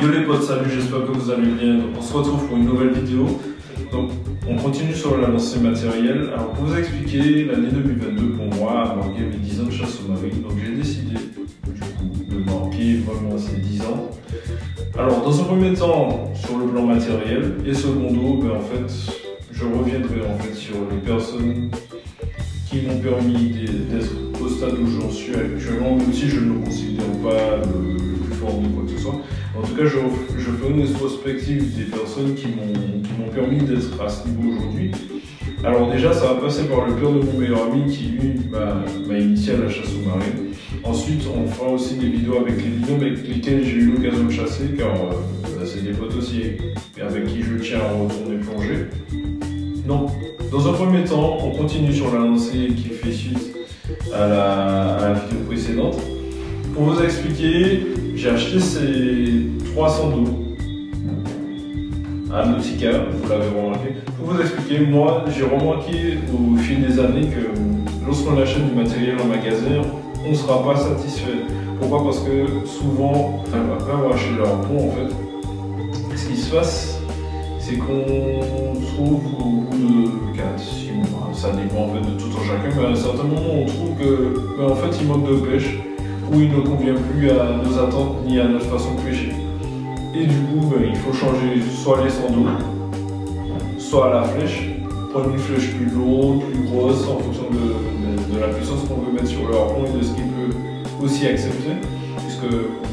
Yo les potes, salut, j'espère que vous allez bien. Donc, on se retrouve pour une nouvelle vidéo. Donc, on continue sur la lancée matérielle. Alors, pour vous expliquer, l'année 2022 pour moi a marqué mes 10 ans de chasse aux marines. Donc, j'ai décidé du coup de marquer vraiment ces 10 ans. Alors, dans un premier temps, sur le plan matériel, et secondo, en fait, je reviendrai en fait sur les personnes qui m'ont permis d'être au stade où j'en suis actuellement, même si je ne me considère pas le plus fort de quoi que ce soit. En tout cas, je fais une rétrospective des personnes qui m'ont permis d'être à ce niveau aujourd'hui. Alors déjà, ça va passer par le père de mon meilleur ami qui, lui, m'a initié à la chasse aux marines. Ensuite, on fera aussi des vidéos avec les binômes avec lesquels j'ai eu l'occasion de chasser, car c'est des potes aussi avec qui je tiens à retourner plonger. Donc, dans un premier temps, on continue sur la lancée qui fait suite à la vidéo précédente. Pour vous expliquer, j'ai acheté ces 300 d'eau à Nautica, vous l'avez remarqué. Pour vous expliquer, moi, j'ai remarqué au fil des années que lorsqu'on achète du matériel en magasin, on ne sera pas satisfait. Pourquoi? Parce que souvent, après avoir acheté le harpon, en fait, ce qui se passe, c'est qu'on trouve au bout de 4-6 mois, ça dépend en fait de tout en chacun, mais à un certain moment on trouve que en fait il manque de pêche, ou il ne convient plus à nos attentes ni à notre façon de pêcher. Et du coup il faut changer soit les sandaux, soit la flèche, prendre une flèche plus lourde, plus grosse en fonction de la puissance qu'on veut mettre sur le harpon et de ce qu'il peut aussi accepter, puisque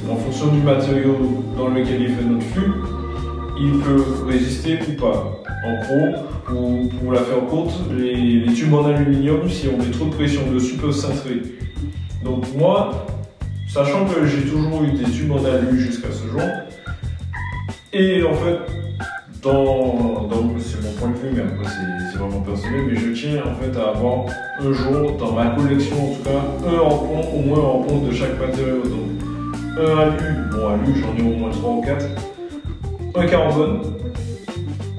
en fonction du matériau dans lequel il fait notre fût, il peut résister ou pas. En gros, pour la faire courte, les tubes en aluminium, si on met trop de pression dessus, peuvent cintrer. Donc moi, sachant que j'ai toujours eu des tubes en alu jusqu'à ce jour, et en fait, c'est mon point de vue, mais après c'est vraiment personnel, mais je tiens en fait à avoir un jour dans ma collection, en tout cas, un harpon, au moins un harpon de chaque matériau. Donc un alu, bon alu j'en ai au moins 3 ou 4, un carbone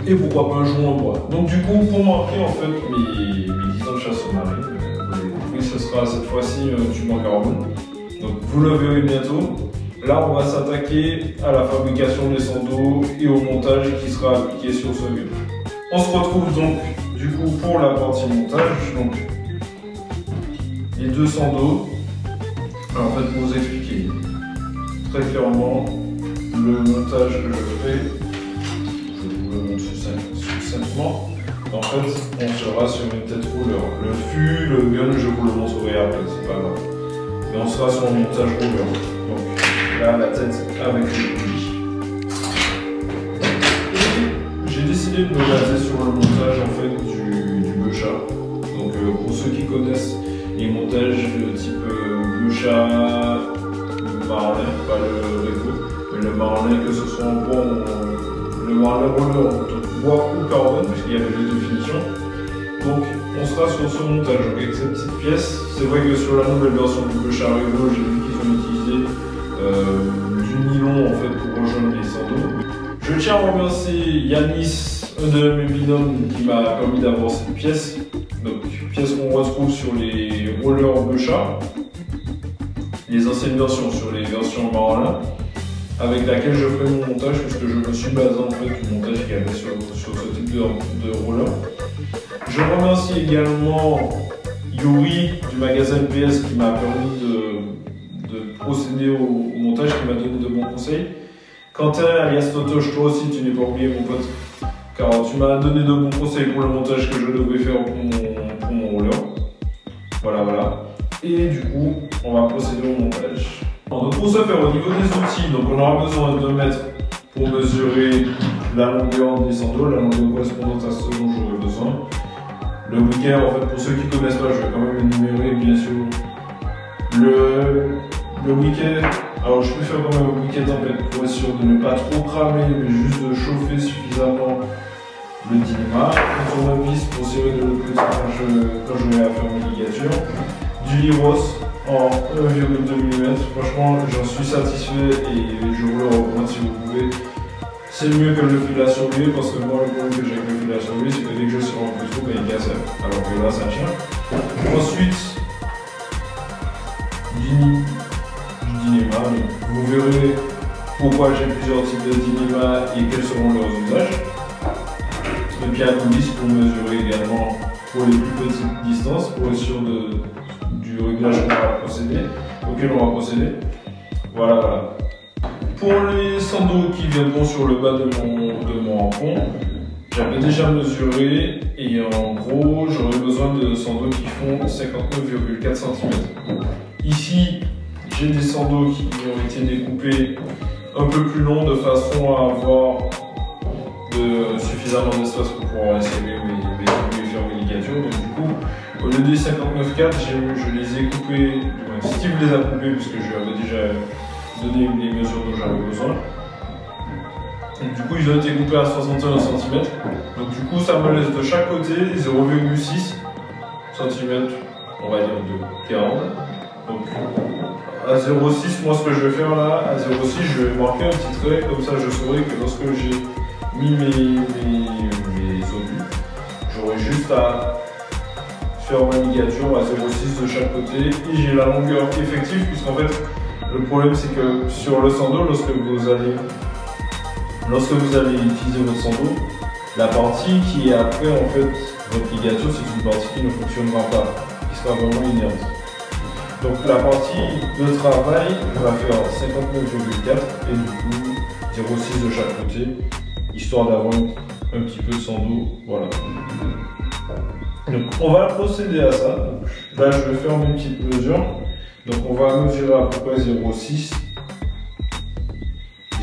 et pourquoi pas un jour en bois. Donc du coup, pour marquer en fait mes 10 ans de chasse aux marines, vous l'avez compris, ce sera cette fois-ci un tube en carbone. Donc vous le verrez bientôt. Là, on va s'attaquer à la fabrication des sandaux et au montage qui sera appliqué sur ce vélo. On se retrouve donc du coup pour la partie montage. Donc les deux sandaux. Alors, en fait, pour vous expliquer très clairement le montage que je fais, je vous le montre succinctement. En fait, on sera sur une tête rouleur. Le fût, le gun, je vous le montrerai après, c'est pas grave. Mais on sera sur un montage rouleur. Donc là, la tête avec le poulie. Et j'ai décidé de me baser sur le montage en fait du Beuchat. Donc pour ceux qui connaissent les montages de type Beuchat, Marlin, pas le Revo, mais le Marlin, que ce soit en bois ou le Marlin roller, bois ou carbone, puisqu'il y avait les deux finitions. Donc on sera sur ce montage donc, avec cette petite pièce. C'est vrai que sur la nouvelle version du Beuchat Revo, j'ai vu qu'ils ont utilisé du nylon en fait pour rejoindre les sandaux. Je tiens à remercier Yanis, un de mes binômes, qui m'a permis d'avoir cette pièce. Donc pièce qu'on retrouve sur les rollers Beuchat, les anciennes versions, sur les versions Marlin, avec laquelle je ferai mon montage, puisque je me suis basé en fait du montage qu'il y avait sur ce type de roller. Je remercie également Yuri du magasin PS qui m'a permis de procéder au montage, qui m'a donné de bons conseils. Quentin alias Totoche, toi aussi tu n'es pas oublié mon pote, car tu m'as donné de bons conseils pour le montage que je devrais faire pour mon roller. Voilà. Et du coup, on va procéder au montage. Donc pour ce faire, au niveau des outils, donc on aura besoin de mètres pour mesurer la longueur des sandaux, la longueur correspondante à ce dont j'aurai besoin. Le briquet, en fait, pour ceux qui ne connaissent pas, je vais quand même énumérer, bien sûr. Le briquet, alors je peux faire quand même un briquet tempête pour être sûr de ne pas trop cramer, mais juste de chauffer suffisamment le dynama. Un tournevis pour serrer de l'autre côté quand je vais à faire mes ligatures. Du Liros en 1,2 mm. Franchement, j'en suis satisfait et je vous le recommande si vous pouvez. C'est mieux que le fil à surveiller parce que moi, le problème que j'ai avec le fil à surveiller, c'est que dès que je sors un peu trop, il casse. Alors que là, ça tient. Ensuite, du dynama. Vous verrez pourquoi j'ai plusieurs types de minima et quels seront leurs usages. Le pied à coulisse pour mesurer également pour les plus petites distances, pour être sûr du réglage auquel on va procéder. Voilà. Pour les sandaux qui viendront sur le bas de mon rampon, j'avais déjà mesuré et en gros j'aurais besoin de sandaux qui font 59,4 cm. Ici j'ai des sandaux qui ont été découpés un peu plus longs de façon à avoir suffisamment d'espace pour pouvoir insérer mes différentes ligatures. Donc du coup, au lieu des 59,4, je les ai coupés, Steve les a coupés puisque je lui avais déjà donné les mesures dont j'avais besoin. Donc, du coup, ils ont été coupés à 61 cm. Donc du coup, ça me laisse de chaque côté 0,6 cm, on va dire de 40. Donc à 0,6, moi ce que je vais faire là, à 0,6, je vais marquer un petit trait, comme ça je saurai que lorsque j'ai mis mes obus, j'aurai juste à faire ma ligature à 0,6 de chaque côté et j'ai la longueur effective, puisqu'en fait le problème c'est que sur le sando, lorsque vous allez utiliser votre sando, la partie qui est après en fait votre ligature, c'est une partie qui ne fonctionnera pas, qui sera vraiment inerte. Donc la partie de travail va faire 59,4 et du coup 0,6 de chaque côté, histoire d'avoir un petit peu de sando. Voilà. Donc on va procéder à ça. Donc, là je vais faire mes petites mesures. Donc on va mesurer à peu près 0,6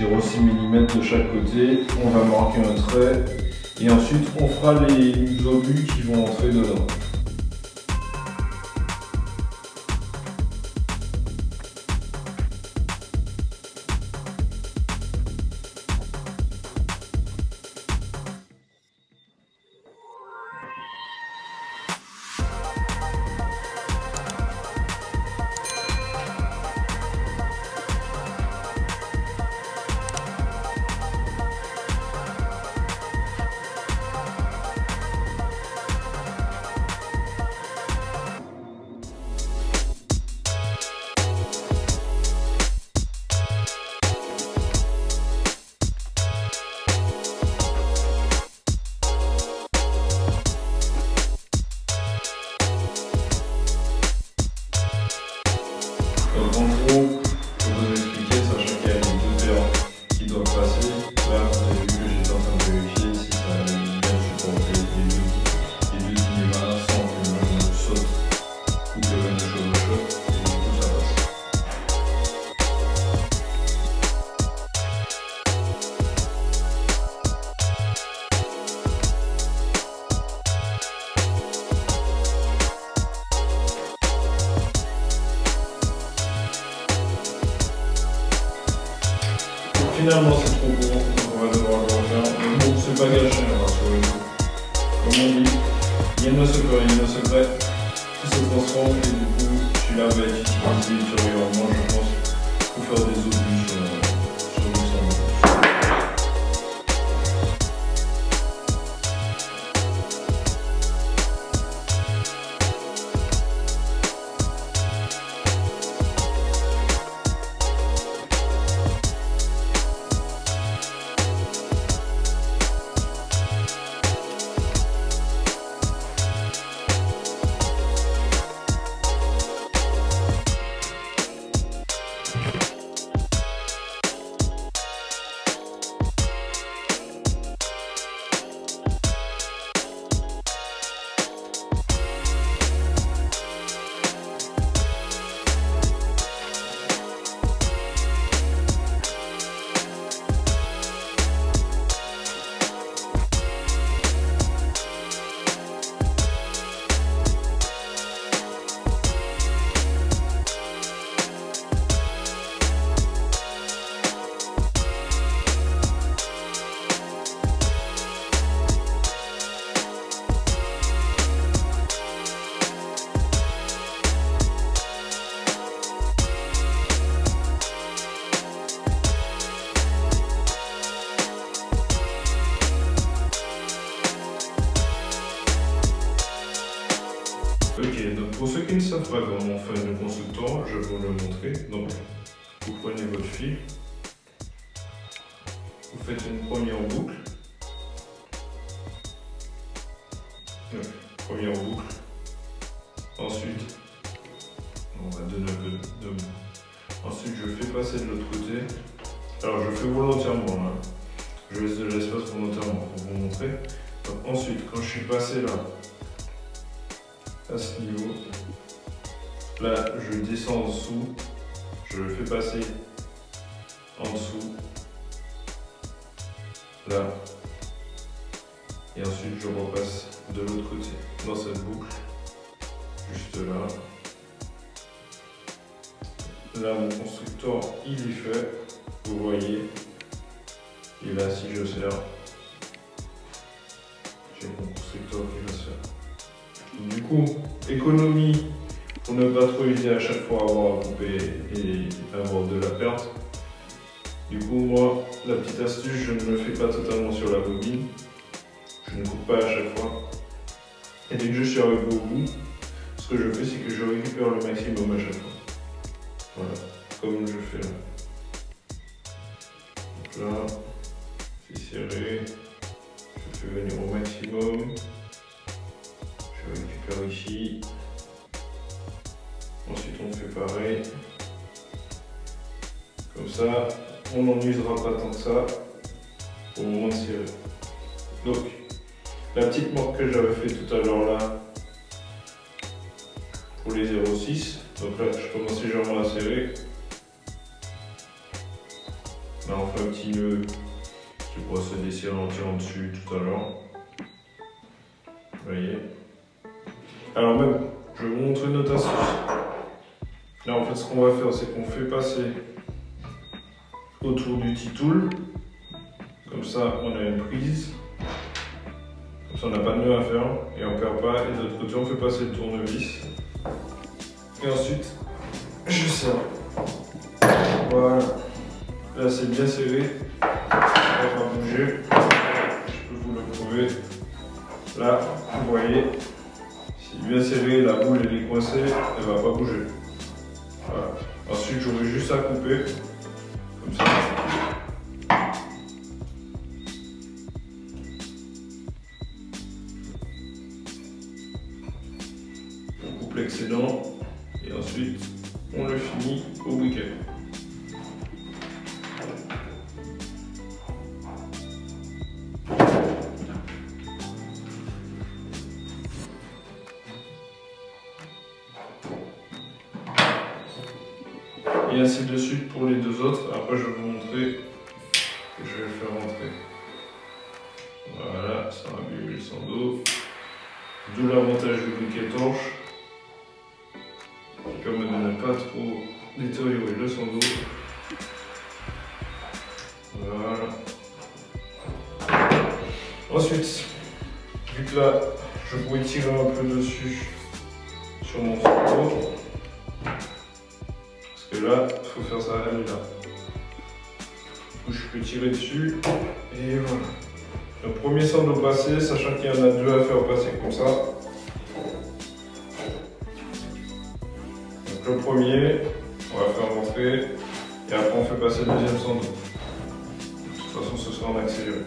mm de chaque côté. On va marquer un trait et ensuite on fera les obus qui vont entrer dedans. Donc en gros, pour vous expliquer, sachant qu'il y a les deux paires qui doivent passer, là vous avez vu que j'étais en train de vérifier si ça allait bien supporter les deux minima sans que l'un ne saute ou que l'un ne chevauche, et du coup ça passe. Finalement c'est trop bon, donc on va devoir le refaire. Mais bon, c'est pas gâché, rassurez-vous. Comme on dit, rien ne se peut, rien ne se fait, qui se transforme et du coup celui-là va être utilisé ultérieurement, je pense, pour faire des obus sur le sang. Ok, donc pour ceux qui ne savent pas comment faire le constructeur, je vais vous le montrer. Donc, vous prenez votre fil vous faites une première boucle. Première boucle. Ensuite, on va donner un peu de mots. Ensuite, je fais passer de l'autre côté. Alors, je fais volontairement. Hein. Je laisse de l'espace volontairement pour vous montrer. Donc, ensuite, quand je suis passé là, à ce niveau, là, je descends en dessous. Je le fais passer en dessous. Là. Et ensuite, je repasse de l'autre côté, dans cette boucle. Juste là. Là, mon constructeur, il est fait. Vous voyez. Et là, si je serre, j'ai mon constructeur qui va se faire. Du coup, économie pour ne pas trop user à chaque fois avoir à couper et avoir de la perte. Du coup, moi, la petite astuce, je ne le fais pas totalement sur la bobine. Je ne coupe pas à chaque fois. Et dès que je suis arrivé au bout, ce que je fais, c'est que je récupère le maximum à chaque fois. Voilà, comme je fais là. Donc là, c'est serré. Je fais venir au maximum. Je récupère ici. Ensuite, on fait pareil. Comme ça, on n'en usera pas tant que ça au moment de serrer. Donc, la petite marque que j'avais fait tout à l'heure là, pour les 0,6. Donc là, je commence légèrement à serrer. Là, on fait un petit nœud qui pourra se desserrer entier en dessus tout à l'heure. Vous voyez. Alors même, je vais vous montrer notre astuce. Là, en fait, ce qu'on va faire, c'est qu'on fait passer autour du T-tool. Comme ça, on a une prise. Comme ça, on n'a pas de nœud à faire et on ne perd pas. Et de l'autre côté, on fait passer le tournevis. Et ensuite, je serre. Voilà. Là, c'est bien serré. Ça va pas bouger. Je peux vous le prouver. Là, vous voyez, c'est bien serré. La boule, elle est coincée. Elle ne va pas bouger. Voilà. Ensuite, j'aurai juste à couper. Comme ça. On coupe l'excédent. Et ensuite, on le finit au briquet. Et ainsi de suite pour les deux autres. Après, je vais vous montrer que je vais le faire rentrer. Voilà, sans abîmer le sang d'eau. D'où l'avantage du briquet torche, qui permet de ne pas trop détériorer le sang d'eau. Voilà. Ensuite, vu que là, je pourrais tirer un peu dessus sur mon sang d'eau. Parce que là, il faut faire ça à la là. Du coup, je peux tirer dessus et voilà. Le premier sang d'eau passé, sachant qu'il y en a deux à faire passer comme ça. Donc le premier, on va faire rentrer et après on fait passer le deuxième sang d'eau. De toute façon, ce sera en accéléré.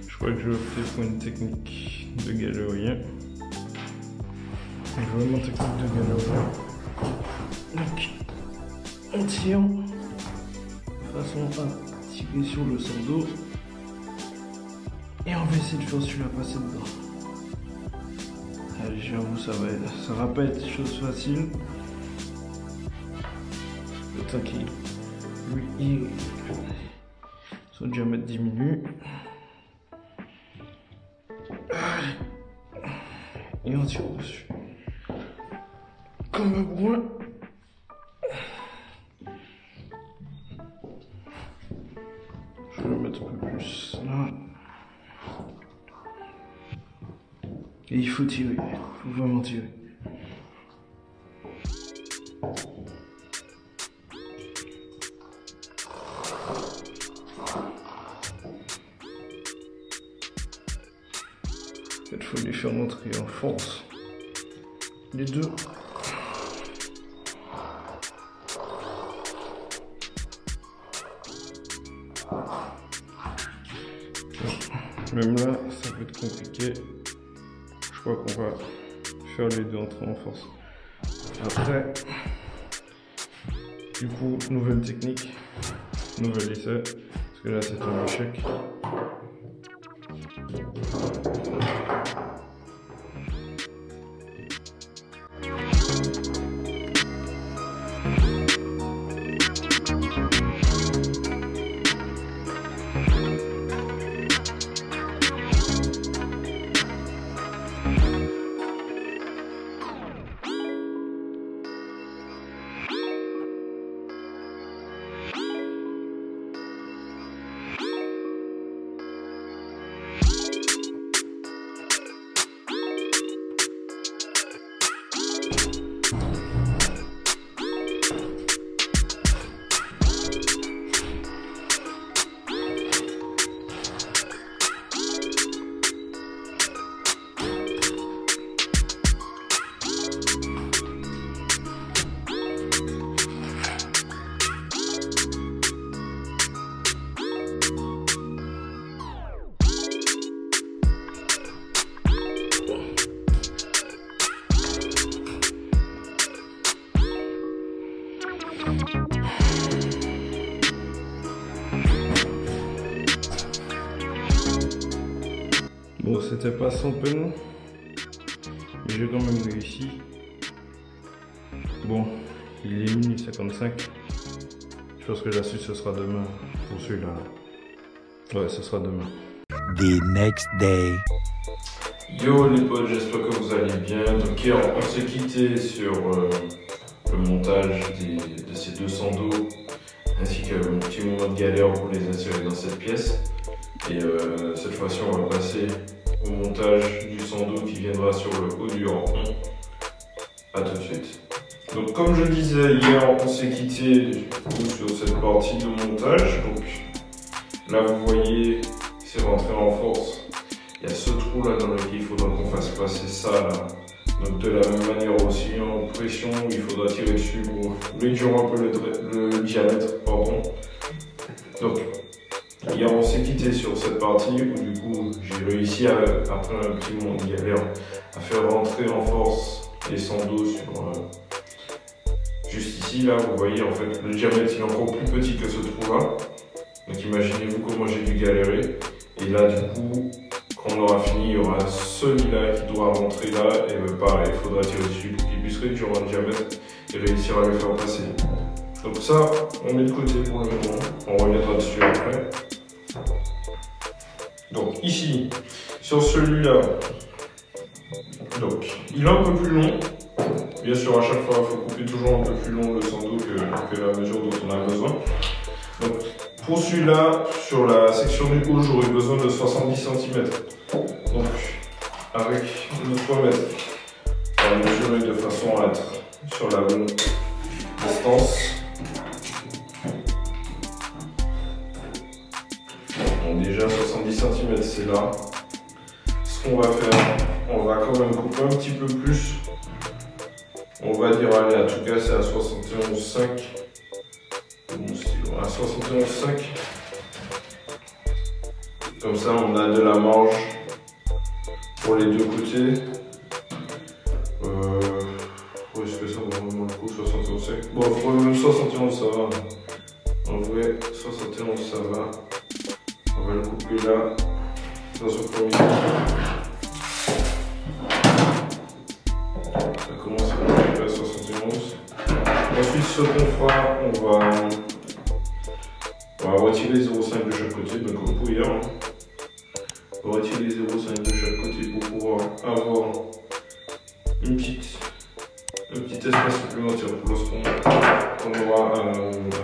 Je crois que je vais opter pour une technique de galerie. Je vais mon technique de galerie. on tire de façon à tirer sur le sando. Et on va essayer de faire celui-là passer dedans. Allez, j'avoue, ça va pas être chose facile. Le temps qu'il son diamètre diminue. Et on tire dessus. Comme un point. Je vais le mettre un peu plus là. Et il faut tirer, il faut vraiment tirer. Il faut les faire entrer en force. Les deux. Même là, ça peut être compliqué. Je crois qu'on va faire les deux entrer en force. Après, du coup, nouvelle technique, nouvel essai. Parce que là, c'est un échec. Bon, c'était pas sans peine, mais j'ai quand même réussi. Bon, il est minuit 55. Je pense que la suite ce sera demain pour celui-là. Ouais, ce sera demain. The next day. Yo les potes, j'espère que vous allez bien. Donc hier on s'est quitté sur le montage de ces deux sandos ainsi qu'un petit moment de galère pour les insérer dans cette pièce. Et cette fois-ci on va passer au montage du sando qui viendra sur le haut du rang 1. A tout de suite. Donc comme je disais hier, on s'est quitté sur cette partie de montage. Donc là vous voyez, c'est rentré en force. Il y a ce trou là dans lequel il faudra qu'on fasse passer ça là. Donc de la même manière aussi en pression, il faudra tirer dessus pour réduire un peu le diamètre. Pardon. Donc hier on s'est quitté sur cette partie où du coup j'ai réussi après un petit moment de galère à faire rentrer en force les sandos sur juste ici là. Vous voyez en fait le diamètre il est encore plus petit que ce trou là. Donc imaginez-vous comment j'ai dû galérer. Et là du coup quand on aura fini, il y aura celui-là qui doit rentrer là, et pareil, il faudra tirer dessus pour qu'il puisse réduire le diamètre et réussir à le faire passer. Donc ça, on met de côté pour le moment, on reviendra dessus après. Donc ici, sur celui-là, donc il est un peu plus long. Bien sûr, à chaque fois, il faut couper toujours un peu plus long le sando que la mesure dont on a besoin. Donc, pour celui-là, sur la section du haut, j'aurai besoin de 70 cm. Donc, avec le 3 mètres, on va mesurer de façon à être sur la bonne distance. Donc, déjà 70 cm, c'est là. Ce qu'on va faire, on va quand même couper un petit peu plus. On va dire, allez, en tout cas, c'est à 71,5. Mon stylo, à 71,5. Comme ça, on a de la marge pour les deux côtés. Est-ce que ça va vraiment le coup, 71,5? 71 sec. Bon, pour le même 71 ça va. En vrai, 71 ça va. On va le couper là. Dans ce premier. Ça commence à couper à 71. Ensuite, ce qu'on fera, on va retirer 0,5 de chaque côté, donc comme pour hier. On va retirer 0,5 de chaque côté pour pouvoir avoir un petit espace supplémentaire lorsqu'on aura à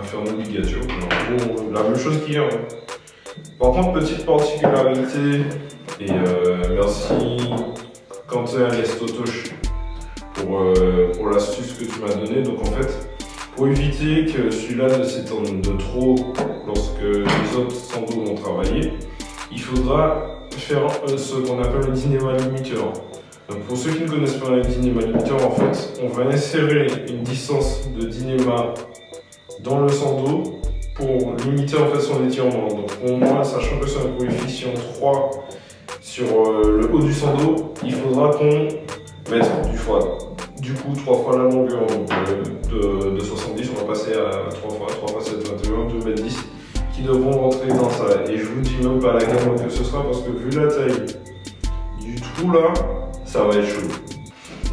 faire nos ligatures. La même chose qu'hier. Par contre, petite particularité, et merci Quentin Lestotoche pour l'astuce que tu m'as donnée. Donc en fait, pour éviter que celui-là ne s'étende de trop lorsque les autres sandos vont travailler, il faudra faire ce qu'on appelle le dynéma limiteur. Donc pour ceux qui ne connaissent pas le dynéma limiteur, en fait, on va insérer une distance de dynéma dans le sando pour limiter en fait son étirement. Donc pour moi, sachant que c'est un coefficient 3 sur le haut du sando, il faudra qu'on mette du coup 3 fois la longueur de 70, on va passer à 3 fois 7, 21, 2 m 10 qui devront rentrer dans ça. Et je vous dis même pas la gamme que ce sera parce que vu la taille du trou là, ça va être chaud.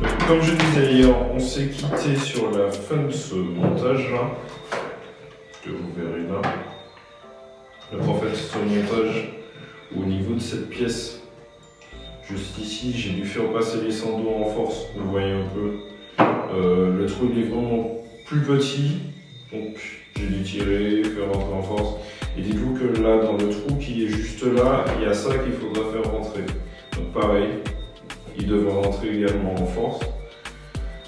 Donc, comme je disais hier, on s'est quitté sur la fin de ce montage là, que vous verrez là. Donc en fait, ce montage au niveau de cette pièce, juste ici, j'ai dû faire passer les sandos en force, vous voyez un peu. Le trou il est vraiment plus petit, donc j'ai dû tirer, faire rentrer en force. Et dites-vous que là, dans le trou qui est juste là, il y a ça qu'il faudra faire rentrer. Donc pareil, il devra rentrer également en force.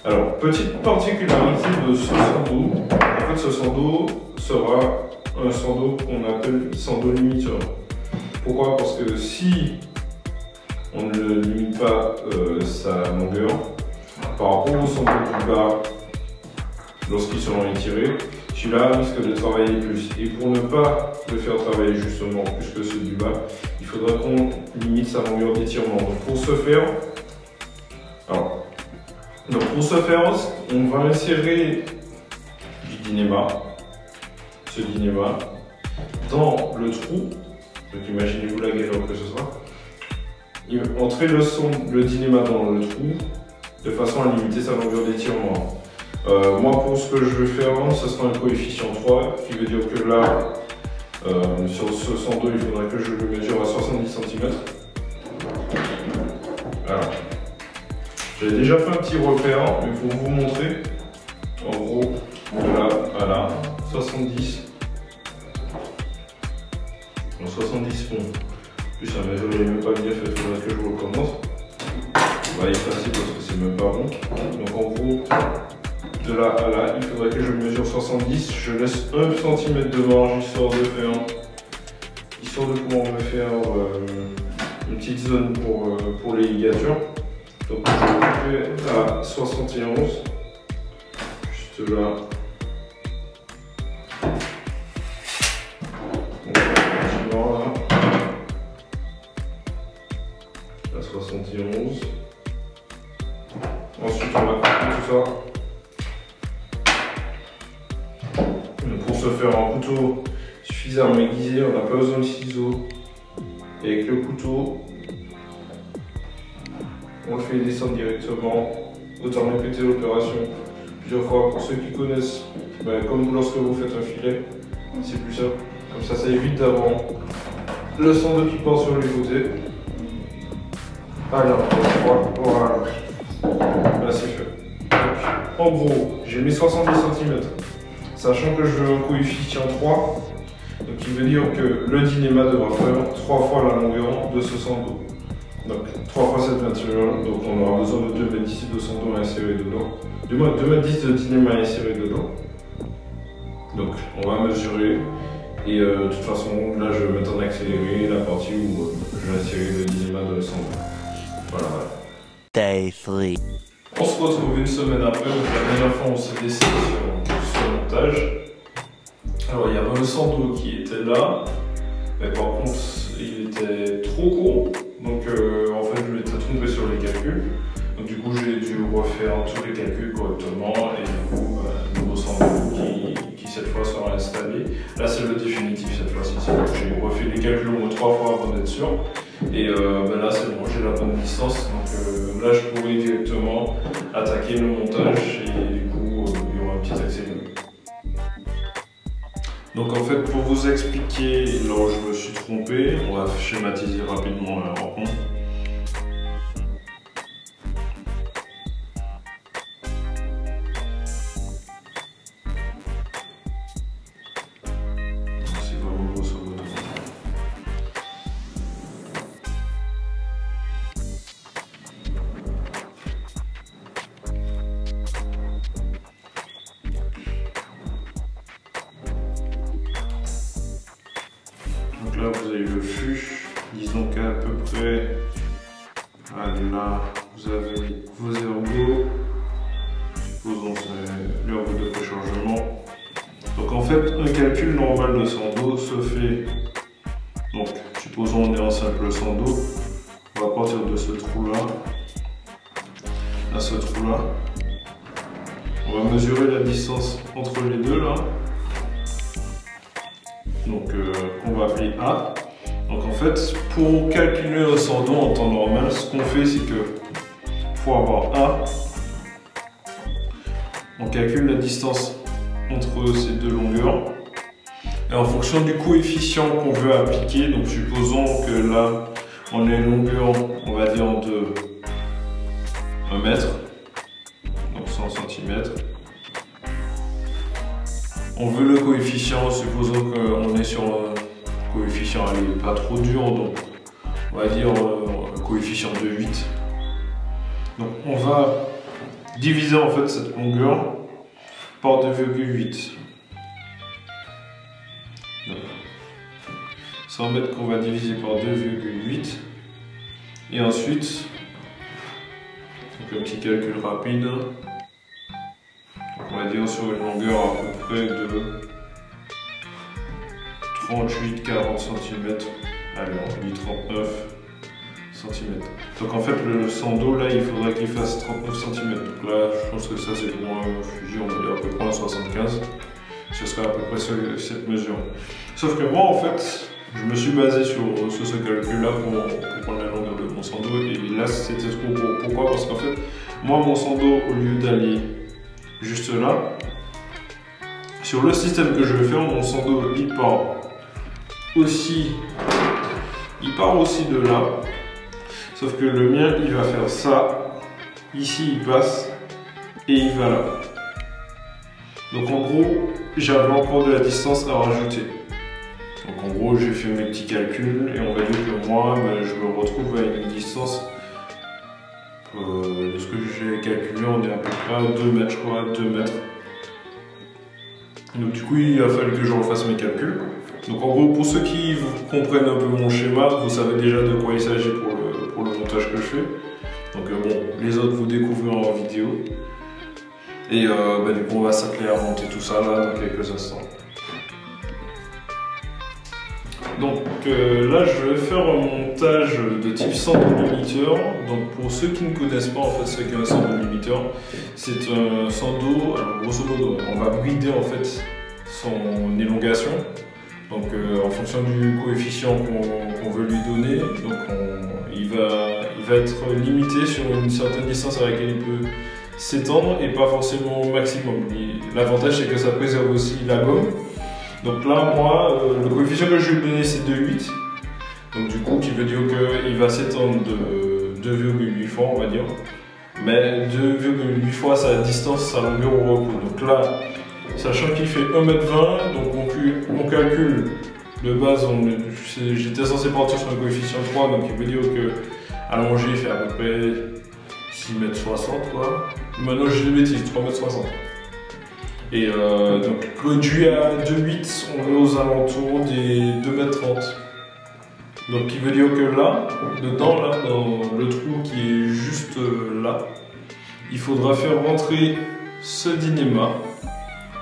Alors, petite particularité de ce sando, en fait ce sando sera un sando qu'on appelle sando limiteur. Pourquoi? Parce que si on ne limite pas sa longueur par rapport au sando du bas, lorsqu'ils seront étirés, celui-là risque de travailler plus. Et pour ne pas le faire travailler justement plus que ceux du bas, il faudra qu'on limite sa longueur d'étirement. Donc pour ce faire, on va insérer du dynéma, ce dynéma, dans le trou. Donc imaginez-vous la galère que ce sera. Entrer le dynéma dans le trou de façon à limiter sa longueur d'étirement. Moi, pour ce que je vais faire, ce sera un coefficient 3, qui veut dire que là, sur ce sando, il faudra que je le mesure à 70 cm. Alors, j'avais déjà fait un petit repère, mais pour vous montrer, en gros, de là à là, 70. Donc 70 ponts. Plus la mesure n'est même pas bien faite, il faudrait que je recommence. Bah, il est facile parce que c'est même pas rond. Donc en gros, de là à là, il faudrait que je mesure 70. Je laisse 1 cm de marge histoire de pouvoir me faire une petite zone pour les ligatures. Donc je vais à 71, juste là. Donc, là. À 71. Ensuite, on va couper tout ça. Donc, pour se faire un couteau suffisamment aiguisé, on n'a pas besoin de ciseaux. Et avec le couteau, on le fait descendre directement. Autant répéter l'opération plusieurs fois. Pour ceux qui connaissent, comme lorsque vous faites un filet, c'est plus simple. Comme ça évite d'avoir le sando qui part sur les côtés. Alors, voilà. Là, c'est fait. Donc, en gros, j'ai mis 70 cm. Sachant que je veux un coefficient 3, donc il veut dire que le dynéma devra faire 3 fois la longueur de ce sando. Donc 3 fois 7, 21, donc on aura besoin de 2 m 10 de sando à insérer dedans. Du moins 2 m 10 de dynéma à insérer dedans. Donc on va mesurer. Et de toute façon, là je vais mettre en accéléré la partie où je vais insérer le dynéma de sando. Voilà. Day 3. On se retrouve une semaine après, donc la dernière fois on s'est laissé sur ce montage. Alors il y avait un sando qui était là, mais par contre il était trop court, donc en fait je m'étais trompé sur les calculs. Donc du coup j'ai dû refaire tous les calculs correctement et du coup nouveau sando qui cette fois sera installé. Là c'est le définitif cette fois-ci. J'ai refait les calculs au moins 3 fois avant d'être sûr. Et là c'est bon, j'ai la bonne distance. Donc là je pourrais directement attaquer le montage et du coup il y aura un petit accéléré. Donc en fait pour vous expliquer là où je me suis trompé, on va schématiser rapidement la rencontre. Donc là vous avez le flux, disons qu'à peu près là vous avez vos ergots, supposons l'ergot de préchargement. Donc en fait un calcul normal de sando se fait, donc supposons on est en simple sando, on va partir de ce trou là à ce trou là, on va mesurer la distance entre les deux là. Donc qu'on va appeler A. Donc en fait, pour calculer un sando en temps normal, ce qu'on fait c'est que pour avoir A, on calcule la distance entre ces deux longueurs. Et en fonction du coefficient qu'on veut appliquer, donc supposons que là, on a une longueur, on va dire de 1 mètre, donc 100 cm. On veut le coefficient, supposons qu'on est sur un coefficient pas trop dur, donc on va dire un coefficient de 8. Donc on va diviser en fait cette longueur par 2,8. 100 mètres qu'on va diviser par 2,8. Et ensuite, donc un petit calcul rapide. On va dire sur une longueur à peu près de 38-40 cm. Allez, on dit 39 cm. Donc en fait, le sando là, il faudrait qu'il fasse 39 cm. Donc là, je pense que ça c'est pour un fusil, on va dire à peu près un 75. Ce serait à peu près cette mesure. Sauf que moi, en fait, je me suis basé sur ce calcul là pour prendre la longueur de mon sando. Et là, c'était trop gros. Pourquoi? Parce qu'en fait, moi, mon sando, au lieu d'aller juste là, sur le système que je vais faire, mon sando il part aussi de là, sauf que le mien il va faire ça, ici il passe et il va là. Donc en gros j'avais encore de la distance à rajouter. Donc en gros j'ai fait mes petits calculs et on va dire que moi je me retrouve à une distance de ce que j'ai calculé, on est à peu près à 2 mètres, je crois, 2 mètres. Donc du coup, il a fallu que je refasse mes calculs. Donc en gros, pour ceux qui comprennent un peu mon schéma, vous savez déjà de quoi il s'agit pour le montage que je fais. Donc bon, les autres vous découvrirez en vidéo. Et du coup, on va s'atteler à monter tout ça là dans quelques instants. Donc là je vais faire un montage de type sando limiteur. Donc pour ceux qui ne connaissent pas en fait ce qu'est un sando limiteur, c'est un sando, alors grosso modo on va brider en fait son élongation. Donc en fonction du coefficient qu'on veut lui donner, donc il va être limité sur une certaine distance à laquelle il peut s'étendre et pas forcément au maximum. L'avantage c'est que ça préserve aussi la gomme. Donc là, moi, le coefficient que je vais lui donner, c'est de 8. Donc du coup, qui veut dire qu'il va s'étendre de 2,8 fois, on va dire. Mais 2,8 fois sa distance, sa longueur au repos. Donc là, sachant qu'il fait 1,20 m, donc on calcule de base, j'étais censé partir sur un coefficient 3, donc il veut dire que allongé, il fait à peu près 6,60 m quoi. Maintenant, j'ai des bêtises, 3,60 m. Et donc réduit à 2,8, on est aux alentours des 2,30 m. Donc qui veut dire que là, dedans, là, dans le trou qui est juste là, il faudra faire rentrer ce dynéma,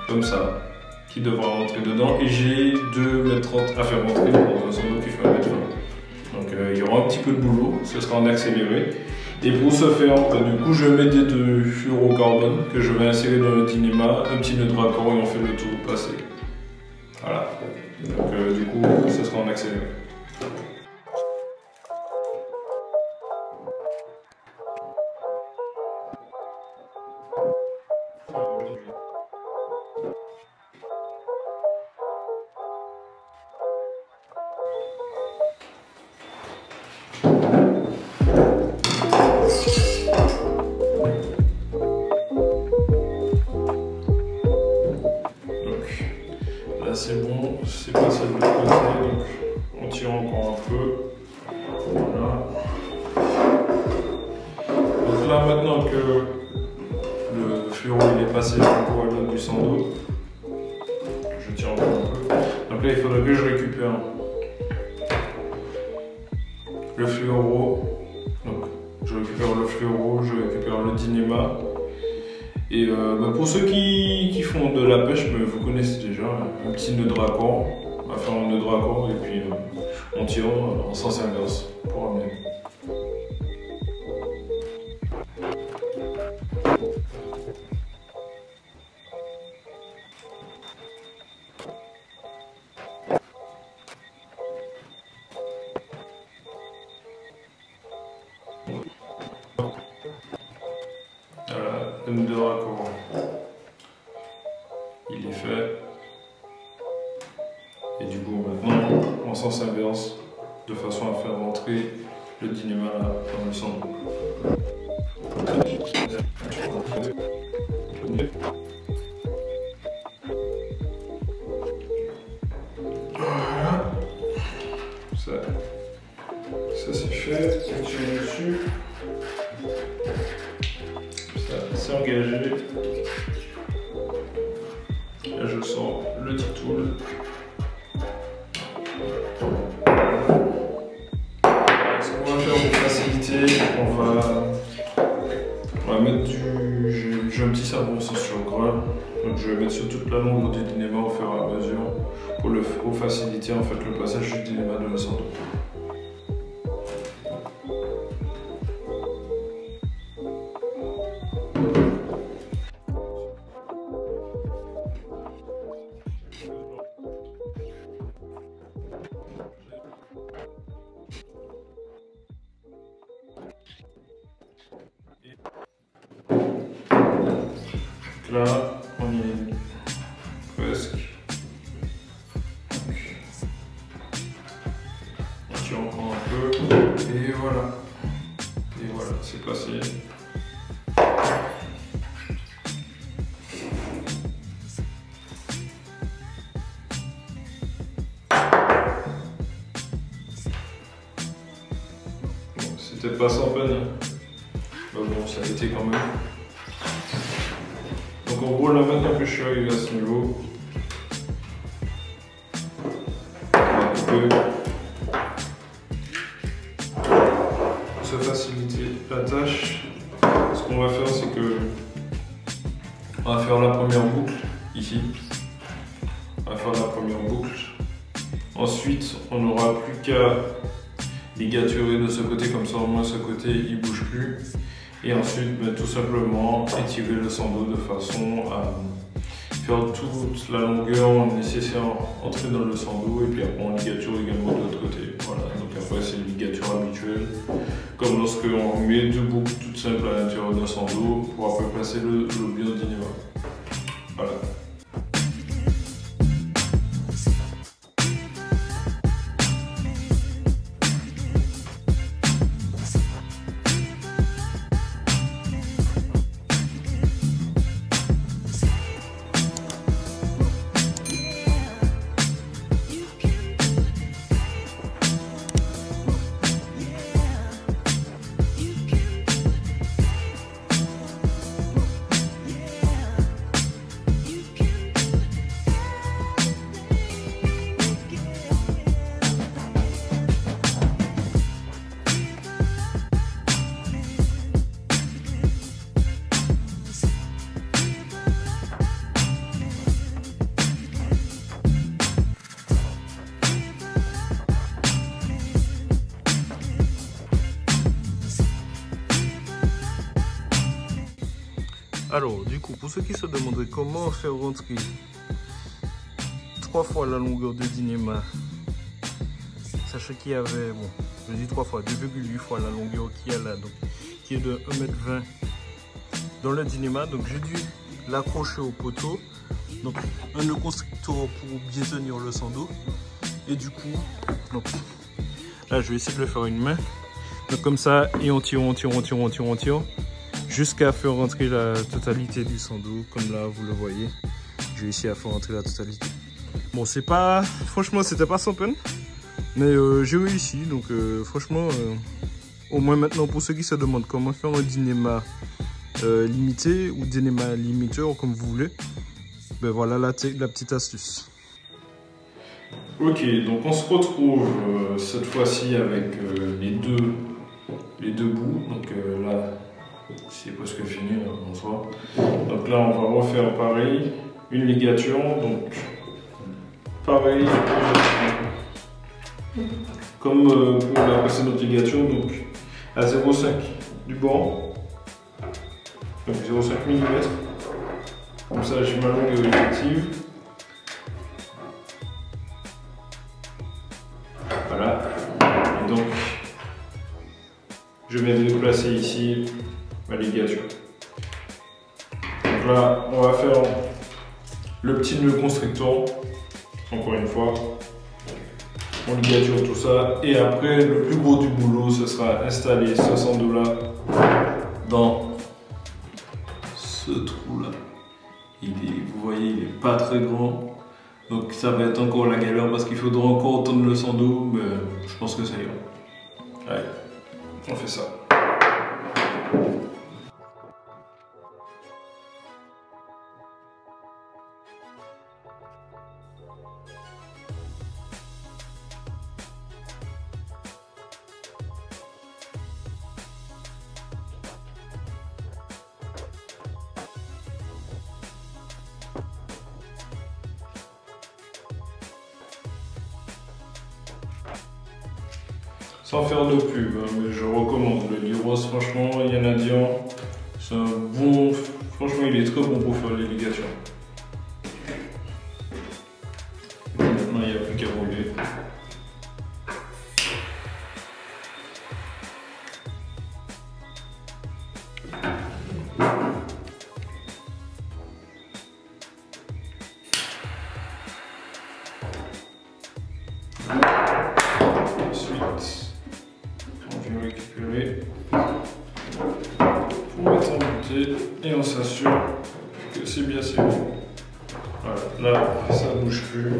comme ça, qui devra rentrer dedans. Et j'ai 2,30 m à faire rentrer dans un sando qui fait 1,20 m. Donc il y aura un petit peu de boulot, ce sera en accéléré. Et pour ce faire, du coup je vais mettre des fluorocarbone que je vais insérer dans le Dynéma, un petit nœud de raccord et on fait le tour passé. Voilà. Donc du coup ce sera en accéléré. Là c'est bon, c'est passé de l'autre côté, donc on tire encore un peu. Voilà. Donc là maintenant que le fluoro il est passé pour aller du sang d'eau, je tire encore un peu. Donc là il faudrait que je récupère le fluoro. Donc je récupère le fluoro, je récupère le Dynéma. Et pour ceux qui font de la pêche, vous connaissez déjà un petit nœud de raccord. On va faire un nœud de raccord et puis on tire en sens inverse pour amener. Voilà, le nœud de raccord, il est fait. Et du coup maintenant, en sens inverse, de façon à faire rentrer le Dynéma dans le sang d'eau. Voilà. Ça c'est fait, on tire dessus. C'est engagé. Là je sors le titoul. Ce qu'on va faire pour faciliter, on va mettre j'ai un petit savon sur gras. Donc je vais mettre sur toute la longueur du Dynéma au fur et à mesure pour faciliter en fait le passage du Dynéma dans le sang d'eau. Là, on y est presque. On tire encore un peu. Et voilà. Et voilà, c'est passé. Bon, c'était pas sans peine. Mais bon, ça a été quand même. Donc en gros là maintenant que je suis arrivé à ce niveau, pour se faciliter la tâche, ce qu'on va faire c'est que on va faire la première boucle ici. On va faire la première boucle. Ensuite on n'aura plus qu'à ligaturer de ce côté, comme ça au moins ce côté il bouge plus. Et ensuite, tout simplement étirer le sang d'eau de façon à faire toute la longueur nécessaire entrer dans le sang d'eau. Et puis après, on ligature également de l'autre côté. Voilà, donc après, c'est une ligature habituelle. Comme lorsque on met deux boucles toutes simples à l'intérieur d'un sang d'eau pour après placer le bilan Dynéma. Voilà. Alors, du coup, pour ceux qui se demanderaient comment faire rentrer 3 fois la longueur de Dynéma, sachez qu'il y avait, bon, je dis 3 fois, 2,8 fois la longueur qu'il y a là, donc qui est de 1,20 m dans le Dynéma. Donc j'ai dû l'accrocher au poteau, donc un nœud constricteur pour bien tenir le sando. Et du coup, donc, là je vais essayer de le faire une main. Donc comme ça, et on tire, jusqu'à faire rentrer la totalité du sando, comme là vous le voyez. Je vais essayer à faire rentrer la totalité. Bon, c'est pas, franchement, c'était pas sans peine, mais j'ai réussi. Donc franchement, au moins maintenant, pour ceux qui se demandent comment faire un Dynéma limité ou Dynéma limiteur, comme vous voulez, ben voilà la petite astuce. Ok, donc on se retrouve cette fois-ci avec les deux bouts. Donc là, c'est presque fini en soi. Donc là, on va refaire pareil, une ligature. Donc pareil, comme pour la précédente ligature, donc à 0,5 du bord, donc 0,5 mm. Comme ça, j'ai ma longueur effective. Voilà. Et donc, je vais déplacer ici ma ligature. Donc là, on va faire le petit nœud constricteur. Encore une fois, on ligature tout ça. Et après, le plus gros du boulot, ce sera installer ce sando là dans ce trou là. Vous voyez, il n'est pas très grand. Donc ça va être encore la galère parce qu'il faudra encore tendre le sando, mais je pense que ça ira. Allez, on fait ça. Sans faire de pub, hein, mais je recommande le Liros, franchement, Yanadian, c'est un bon, franchement il est très bon pour faire les ligatures. Et maintenant il n'y a plus qu'à rouler. Récupérer pour mettre en bouteille et on s'assure que c'est bien serré. Voilà, là ça bouge plus.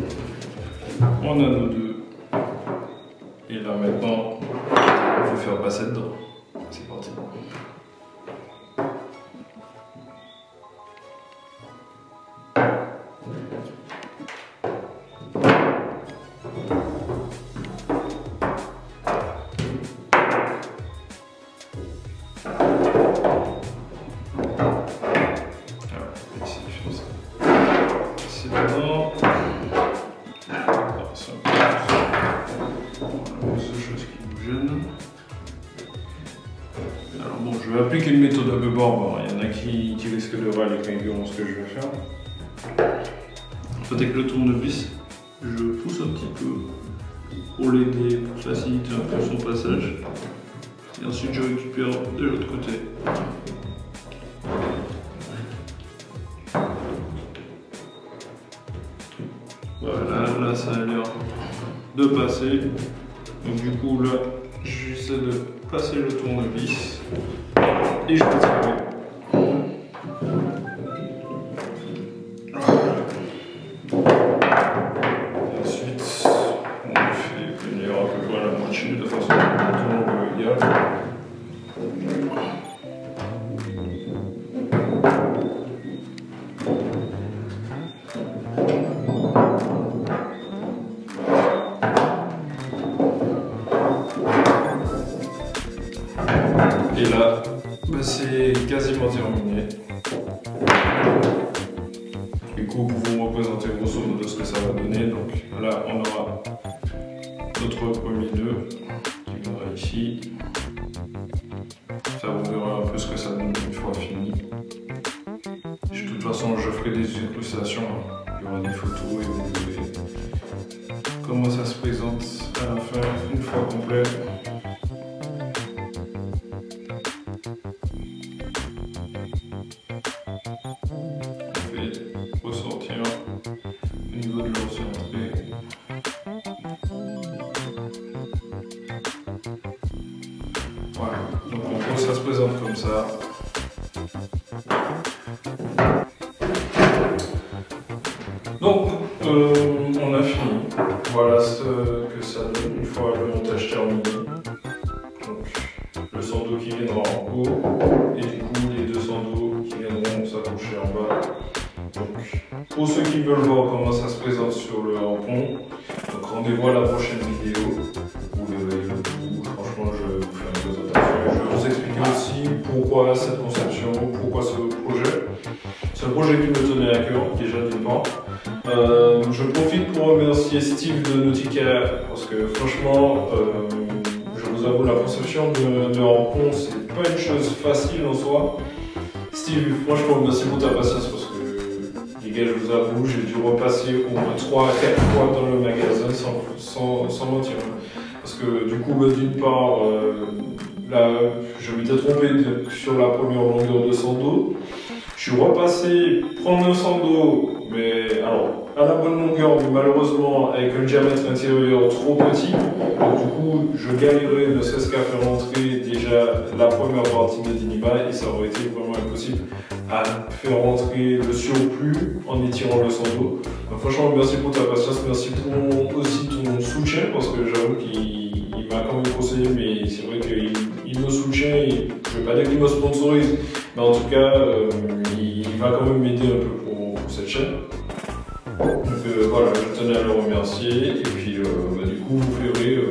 On a nos deux. Et là maintenant, on va faire passer dedans. C'est parti. Alors bon, je vais appliquer une méthode un peu barbare. Il y en a qui risquent de râler quand ils verront ce que je vais faire. En fait, avec le tournevis, je pousse un petit peu pour l'aider, pour faciliter un peu son passage. Et ensuite, je récupère de l'autre côté. Voilà, là ça a l'air de passer. Donc du coup là, j'essaie de passer le tournevis et je peux tirer. Et ensuite, on fait venir à peu près la moitié de façon à tourner égale. Et là, bah c'est quasiment terminé. Du coup, pour vous représenter grosso modo ce que ça va donner, donc là on aura notre premier nœud qui viendra ici. Ça vous verra un peu ce que ça donne une fois fini. toute façon, je ferai des illustrations, il y aura des photos et vous verrez comment ça se présente à la fin, une fois complet. On fait ressortir au niveau de l'ancien entrée. Voilà, donc en gros ça se présente comme ça. Donc on a fini. Voilà ce que ça donne une fois le montage terminé. Donc le sando qui viendra en haut et du coup les deux sandos qui viendront s'accrocher en bas. Donc pour ceux qui veulent voir comment ça se présente sur le hampon, donc rendez-vous à la prochaine vidéo. Vous verrez le tout. Franchement je vais vous faire une présentation. Je vais vous expliquer aussi pourquoi cette conception, pourquoi ce projet. C'est un projet qui me tenait à cœur déjà d'une part. Je profite pour remercier Steve de Nautica parce que franchement, je vous avoue, la conception de hampon, c'est pas une chose facile en soi. Steve, franchement, merci pour ta patience parce que, les gars, je vous avoue, j'ai dû repasser au moins 3 à 4 fois dans le magasin sans mentir. Parce que du coup, d'une part, là, je m'étais trompé sur la première longueur de sando. Je suis repassé prendre un sando, mais alors à la bonne longueur, mais malheureusement avec un diamètre intérieur trop petit. Donc du coup, je galérais ne serait-ce qu'à faire rentrer déjà la première partie de Dynima et ça aurait été vraiment impossible à faire rentrer le surplus en étirant le sando. Donc franchement, merci pour ta patience, merci pour aussi ton soutien parce que j'avoue qu'il m'a quand même conseillé, mais c'est vrai qu'il me soutient, je ne vais pas dire qu'il me sponsorise, mais en tout cas, il va quand même m'aider un peu pour cette chaîne. Donc voilà, je tenais à le remercier et puis du coup vous verrez